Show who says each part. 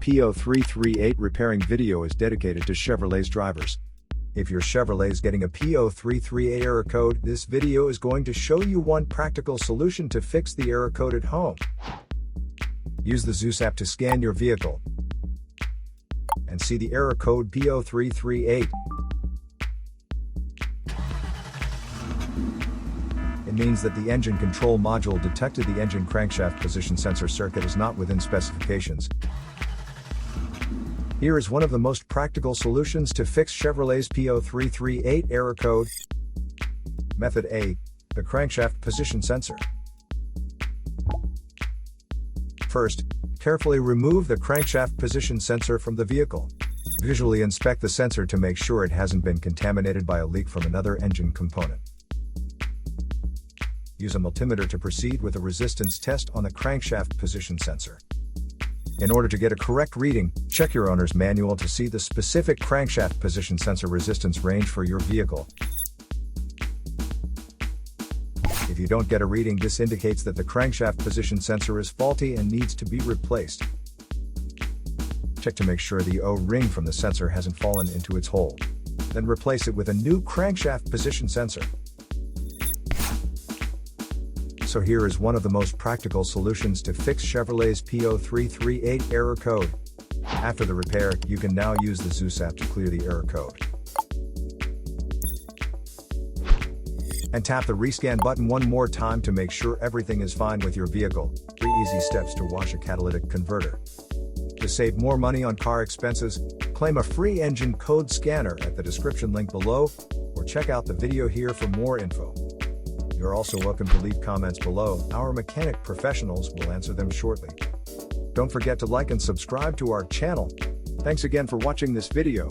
Speaker 1: P0338 repairing video is dedicated to Chevrolet's drivers. If your Chevrolet is getting a P0338 error code, this video is going to show you one practical solution to fix the error code at home. Use the Zeus app to scan your vehicle and see the error code P0338. It means that the engine control module detected the engine crankshaft position sensor circuit is not within specifications. Here is one of the most practical solutions to fix Chevrolet's P0338 error code. Method A. The crankshaft position sensor. First, carefully remove the crankshaft position sensor from the vehicle. Visually inspect the sensor to make sure it hasn't been contaminated by a leak from another engine component. Use a multimeter to proceed with a resistance test on the crankshaft position sensor. In order to get a correct reading, check your owner's manual to see the specific crankshaft position sensor resistance range for your vehicle. If you don't get a reading, this indicates that the crankshaft position sensor is faulty and needs to be replaced. Check to make sure the O-ring from the sensor hasn't fallen into its hole. Then replace it with a new crankshaft position sensor. So here is one of the most practical solutions to fix Chevrolet's P0338 error code. After the repair, you can now use the Zeus app to clear the error code. And tap the rescan button one more time to make sure everything is fine with your vehicle. 3 easy steps to wash a catalytic converter. To save more money on car expenses, claim a free engine code scanner at the description link below, or check out the video here for more info. You're also welcome to leave comments below. Our mechanic professionals will answer them shortly. Don't forget to like and subscribe to our channel. Thanks again for watching this video.